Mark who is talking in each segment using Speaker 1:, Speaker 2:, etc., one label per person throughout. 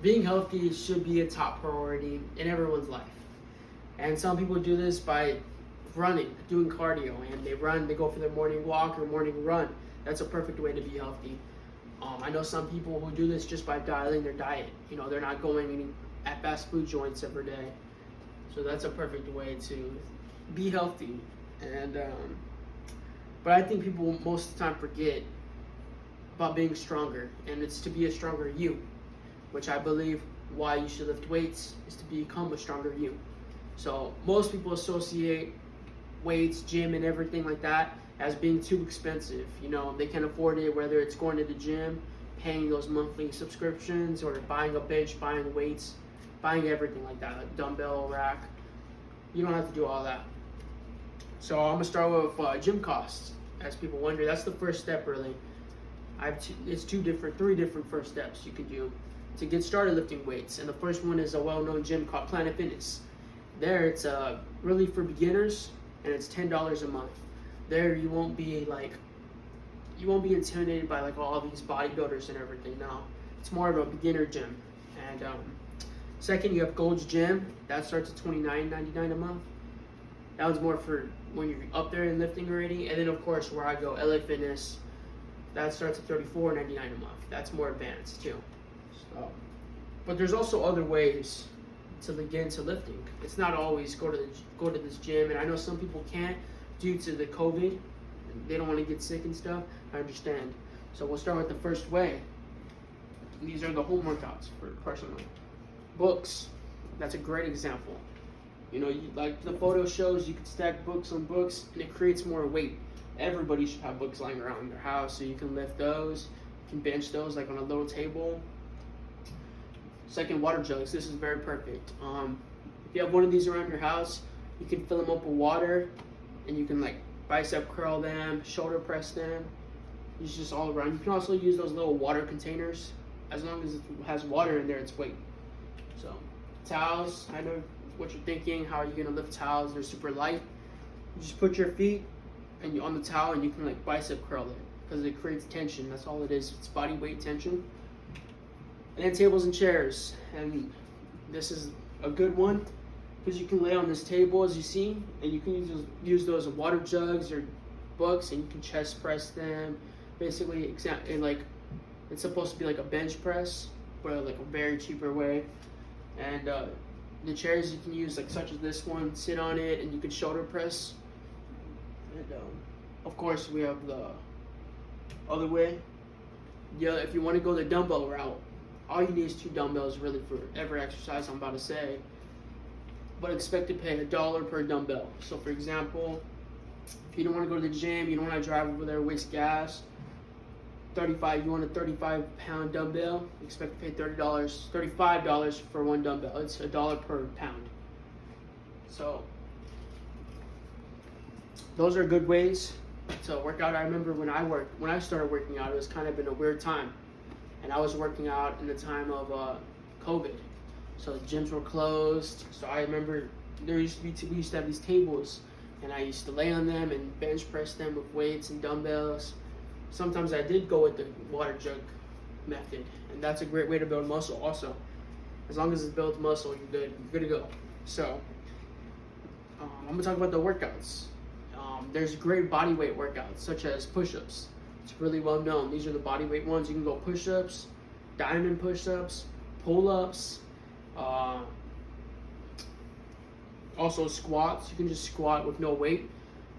Speaker 1: being healthy should be a top priority in everyone's life. And some people do this by running, doing cardio, and they go for their morning walk or morning run. That's a perfect way to be healthy. I know some people who do this just by dialing their diet. They're not going at fast food joints every day. So that's a perfect way to be healthy. And but I think people most of the time forget about being stronger, and it's to be a stronger you, which I believe why you should lift weights is to become a stronger you. So most people associate weights, gym, and everything like that as being too expensive. They can afford it, whether it's going to the gym, paying those monthly subscriptions, or buying a bench, buying weights, buying everything like that, like dumbbell rack. You don't have to do all that. So I'm gonna start with gym costs. As people wonder, that's the first step really. It's three different first steps you can do to get started lifting weights. And the first one is a well-known gym called Planet Fitness. There, it's really for beginners, and it's $10 a month. There, you won't be intimidated by like all these bodybuilders and everything. No, it's more of a beginner gym. And second, you have Gold's Gym. That starts at $29.99 a month. That one's more for when you're up there and lifting already. And then of course, where I go, LA Fitness. That starts at $34.99 a month. That's more advanced too. So, but there's also other ways to get into lifting. It's not always go to this gym. And I know some people can't due to the COVID. They don't want to get sick and stuff. I understand. So we'll start with the first way. These are the home workouts for personally. Books. That's a great example. Like the photo shows, you can stack books on books, and it creates more weight. Everybody should have books lying around in their house, so you can lift those. You can bench those like on a little table. Second, water jugs. This is very perfect. If you have one of these around your house, you can fill them up with water, and you can like bicep curl them, shoulder press them. It's just all around. You can also use those little water containers. As long as it has water in there, it's weight. So towels. I know what you're thinking. How are you gonna lift towels? They're super light. You just put your feet and on the towel, and you can like bicep curl it because it creates tension. That's all it is. It's body weight tension. And then tables and chairs. And this is a good one because you can lay on this table as you see, and you can use those water jugs or books, and you can chest press them. Basically, it's supposed to be like a bench press, but like a very cheaper way. And the chairs you can use, like such as this one, sit on it, and you can shoulder press. And of course, we have the other way. Yeah, if you want to go the dumbbell route, all you need is 2 dumbbells really for every exercise I'm about to say. But expect to pay $1 per dumbbell. So for example, if you don't want to go to the gym, you don't want to drive over there, waste gas. You want a 35-pound dumbbell, you expect to pay $35 for one dumbbell. It's $1 per pound. So those are good ways to work out. I remember when I started working out, it was kind of in a weird time, and I was working out in the time of COVID. So the gyms were closed. So I remember we used to have these tables, and I used to lay on them and bench press them with weights and dumbbells. Sometimes I did go with the water jug method, and that's a great way to build muscle also. As long as it builds muscle, you're good. You're good to go. So I'm gonna talk about the workouts. There's great body weight workouts such as push-ups. It's really well known. These are the body weight ones. You can go push-ups, diamond push-ups, pull-ups, also squats. You can just squat with no weight.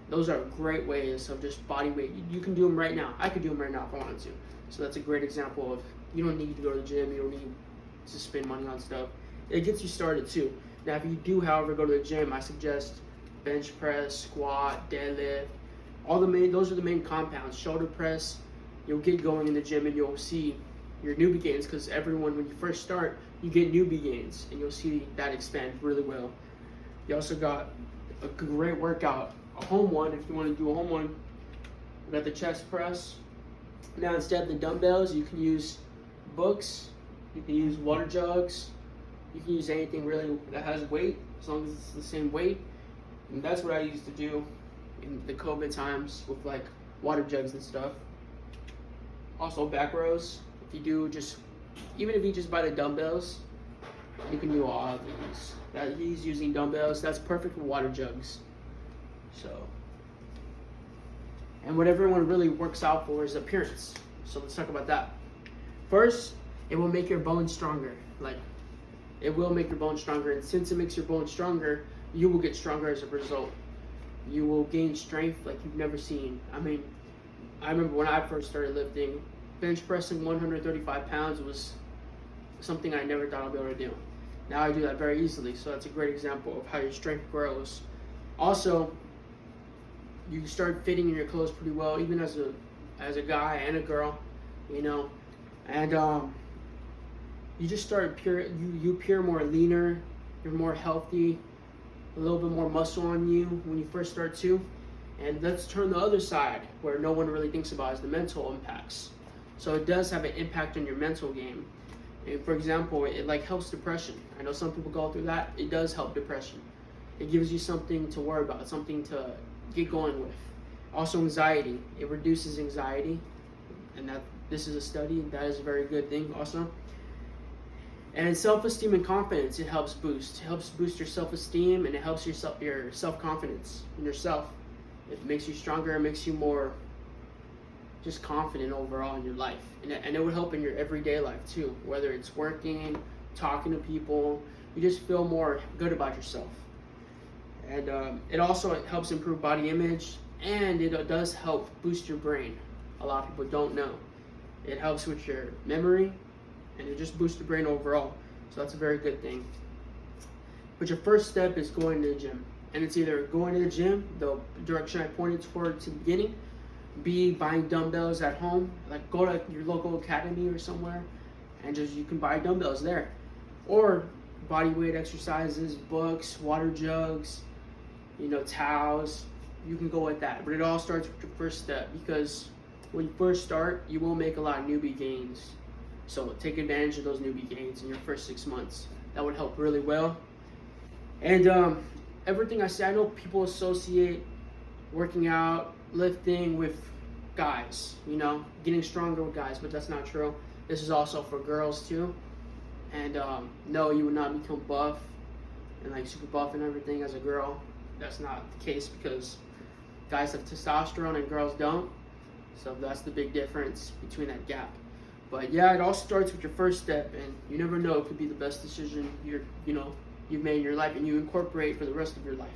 Speaker 1: Those are great ways of just body weight. You can do them right now. I could do them right now if I wanted to. So that's a great example of you don't need to go to the gym. You don't need to spend money on stuff. It gets you started too. Now, if you do, however, go to the gym, I suggest bench press, squat, deadlift. Those are the main compounds. Shoulder press. You'll get going in the gym, and you'll see your newbie gains, because everyone, when you first start, you get newbie gains, and you'll see that expand really well. You also got a great workout, a home one. If you want to do a home one, we got the chest press. Now, instead of the dumbbells, you can use books, you can use water jugs, you can use anything really that has weight, as long as it's the same weight. And that's what I used to do in the COVID times with like water jugs and stuff. Also back rows. If you do just even if you just buy the dumbbells, you can do all of these. That he's using dumbbells. That's perfect for water jugs. So, and what everyone really works out for is appearance. So let's talk about that. First, it will make your bones stronger. Like, it will make your bones stronger, and since it makes your bones stronger, you will get stronger as a result. You will gain strength like you've never seen. I mean, I remember when I first started lifting, bench pressing 135 pounds was something I never thought I'd be able to do. Now I do that very easily, so that's a great example of how your strength grows. Also, you can start fitting in your clothes pretty well, even as a guy and a girl, you know, and you just start you appear more leaner, you're more healthy, a little bit more muscle on you when you first start too. And let's turn the other side, where no one really thinks about, is the mental impacts. So it does have an impact on your mental game. And for example, it like helps depression. I know some people go through that. It does help depression. It gives you something to worry about, something to get going with. Also anxiety. It reduces anxiety, and that this is a study. That is a very good thing also. And self-esteem and confidence, it helps boost. It helps boost your self-esteem, and it helps your self-confidence in yourself. It makes you stronger. It makes you more just confident overall in your life, and it would help in your everyday life too, whether it's working, talking to people. You just feel more good about yourself. And it also helps improve body image, and it does help boost your brain. A lot of people don't know. It helps with your memory, and it just boosts your brain overall, so that's a very good thing. But your first step is going to the gym, and it's either going to the gym, the direction I pointed toward to the beginning, be buying dumbbells at home. Like, go to your local academy or somewhere, and you can buy dumbbells there, or body weight exercises, books, water jugs, towels. You can go with that, but it all starts with your first step, because when you first start, you will make a lot of newbie gains. So take advantage of those newbie gains in your first 6 months. That would help really well. And everything I say, I know people associate working out, lifting with guys, getting stronger with guys, but that's not true. This is also for girls too. And no, you would not become buff and like super buff and everything as a girl. That's not the case, because guys have testosterone and girls don't. So that's the big difference between that gap. But yeah, it all starts with your first step, and you never know, it could be the best decision you've made in your life, and you incorporate for the rest of your life.